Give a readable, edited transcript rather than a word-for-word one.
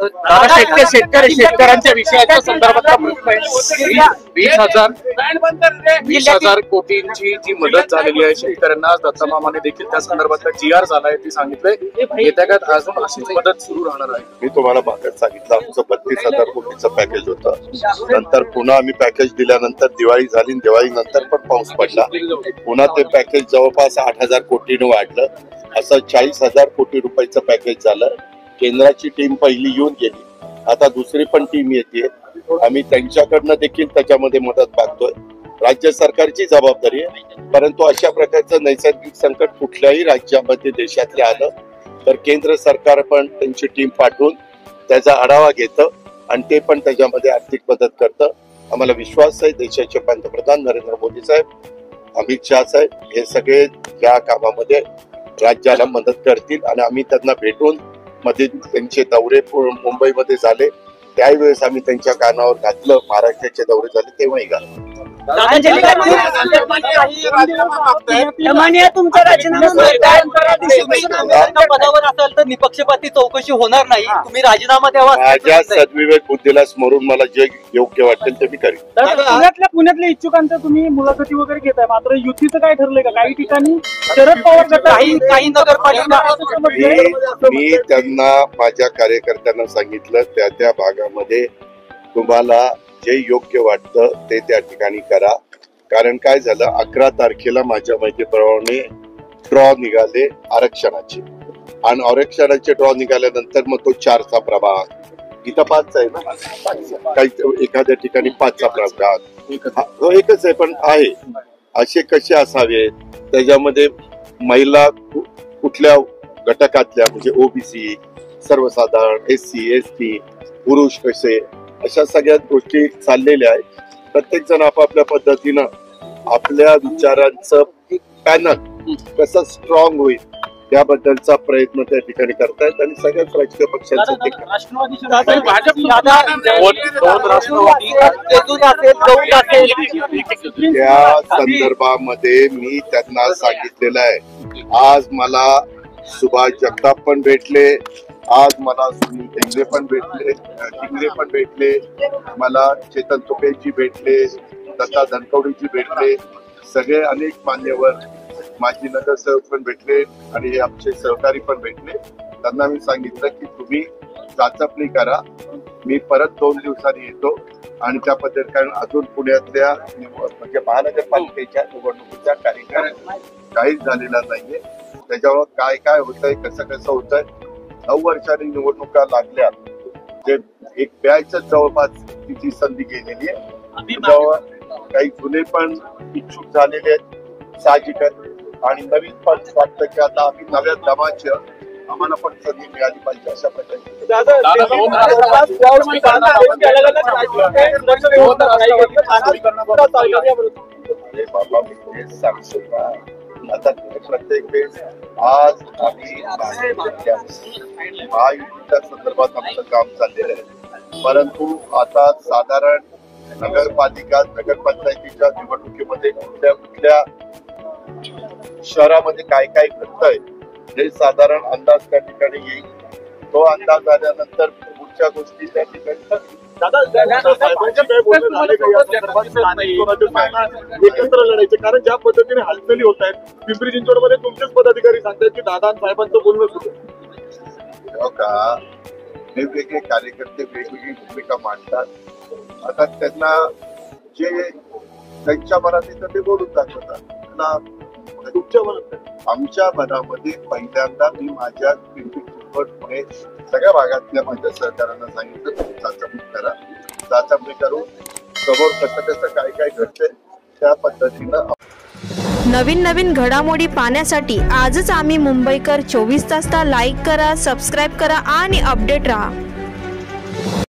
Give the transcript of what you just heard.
शेतकऱ्यांच्या विषयाच्या संदर्भातला प्रश्न आहे. 20,000 कोटींची जी मदत झालेली आहे शेतकऱ्यांना, दत्तमामाने देखील त्या संदर्भातला GR झालाय ते सांगितलंय. येत्या काळात अजून अशीच मदत सुरू राहणार आहे. मी तुम्हाला मागत सांगितलं आमचं 32,000 कोटीचं पॅकेज होतं. नंतर पुन्हा आम्ही पॅकेज दिल्यानंतर दिवाळी झाली, दिवाळीनंतर पण पाऊस पडला. पुन्हा ते पॅकेज जवळपास 8,000 कोटीनं वाढलं. असं 40,000 कोटी रुपयाचं पॅकेज झालं. केंद्राची टीम पहिली येऊन गेली, आता दुसरी पण टीम येते. आम्ही त्यांच्याकडनं देखील त्याच्यामध्ये मदत मागतोय. राज्य सरकारची जबाबदारी आहे, परंतु अशा प्रकारचं नैसर्गिक संकट कुठल्याही राज्यामध्ये देशातले आलं तर केंद्र सरकार पण त्यांची टीम पाठवून त्याचा आढावा घेतं आणि ते पण त्याच्यामध्ये आर्थिक मदत करतं. आम्हाला विश्वास आहे देशाचे पंतप्रधान नरेंद्र मोदी साहेब, अमित शाह साहेब हे सगळे या कामामध्ये राज्याला मदत करतील आणि आम्ही त्यांना भेटून मध्ये त्यांचे दौरे मुंबईमध्ये झाले त्यावेळेस आम्ही त्यांच्या कानावर घातलं. महाराष्ट्राचे दौरे झाले तेव्हाही घातलं. पदावर असाल तर निपक्षपाती चौकशी होणार नाही, तुम्ही राजीनामा द्यावा. माझ्या सद्विवेक बुद्धीला स्मरून मला जे योग्य वाटेल ते मी करीन. पुण्यातल्या इच्छुकांचं तुम्ही मुलाखती वगैरे घेताय, मात्र युतीचं काय ठरलंय का? काही ठिकाणी शरद पवार काही नगरपालिका मी त्यांना माझ्या कार्यकर्त्यांना सांगितलं त्या भागामध्ये तुम्हाला जे योग्य वाटतं ते त्या ठिकाणी करा. कारण काय झालं, 11 तारखेला माझ्या माहितीप्रमाणे ड्रॉ निघाले आरक्षणाचे आणि आरक्षणाचे ड्रॉ निघाल्यानंतर मग तो 4चा प्रभाग, इथं 5चा आहे ना, काही एखाद्या ठिकाणी 5चा प्रभाग एकच आहे पण आहे. असे कसे असावे, त्याच्यामध्ये महिला कुठल्या घटकातल्या म्हणजे ओबीसी, सर्वसाधारण, SC ST, पुरुष कसे, अशा सगळ्या गोष्टी चाललेल्या आहेत. प्रत्येक जण आपापल्या पद्धतीनं आपल्या विचारांचं पॅनल कसं स्ट्रॉंग होईल त्याबद्दलचा प्रयत्न त्या ठिकाणी करतायत आणि सगळ्याच राजकीय पक्षांचं त्या संदर्भामध्ये मी त्यांना सांगितलेलं आहे. आज मला सुभाष जगताप पण भेटले, आज मला सुनील टिंगरे पण भेटले, मला चेतन तुपेजी भेटले, दत्ता धनकवडीजी भेटले, सगळे अनेक मान्यवर, माजी नगरसेवक पण भेटले आणि हे आमचे सहकारी पण भेटले. त्यांना मी सांगितलं की तुम्ही चाचपणी करा, मी परत 2 दिवसांनी येतो आणि त्या पद्धतीने, कारण अजून पुण्यातल्या म्हणजे महानगरपालिकेच्या निवडणुकीचा कार्यक्रम काहीच झालेला नाहीये. त्याच्यावर काय काय होतंय, कसं होतंय, 9 वर्षांनी निवडणुका लागल्या, जे एक प्यायचं जवळपास तिची संधी गेलेली आहे. काही जुने पण इच्छुक झालेले आहेत साहजिकच आणि नवीन पण वाटतं की आता आम्ही नव्या दमाचे आम्हाला पण संधी मिळाली पाहिजे अशा प्रकारे. बाबा मी तेच सांगतो का, आता प्रत्येक वेळेस आज आम्ही महायुतीच्या संदर्भात आमचं काम चाललेलं आहे, परंतु आता साधारण नगरपालिका नगरपंचायतीच्या निवडणुकीमध्ये कुठल्या शहरामध्ये काय काय घडतंय हे साधारण अंदाज त्या ठिकाणी येईल. तो अंदाज आल्यानंतर पुढच्या गोष्टी त्या ठिकाणी एकत्र लढायचे, कारण ज्या पद्धतीने हालचाली होत आहेत पिंपरी चिंचवडमध्ये तुमचेच पदाधिकारी सांगतात की दादा साहेबांचं बोलणं सुरू का. वेगवेगळे कार्यकर्ते वेगवेगळी भूमिका मांडतात. आता त्यांना जे त्यांच्या मनात येतं ते बोलून दाखवतात. तुमच्या मनात, आमच्या मनामध्ये पहिल्यांदा मी माझ्या पिंपरी चिंचवड पुणे सगळ्या भागातल्या माझ्या सहकाऱ्यांना सांगितलं तुम्ही चाचपणी करा, चाचपणी करून समोर कसं काय काय घडतंय त्या पद्धतीनं. नवीन घडामोडी पाहण्यासाठी आजच आम्ही मुंबईकर 24 तासला लाईक करा, सबस्क्राईब करा आणि अपडेट रहा.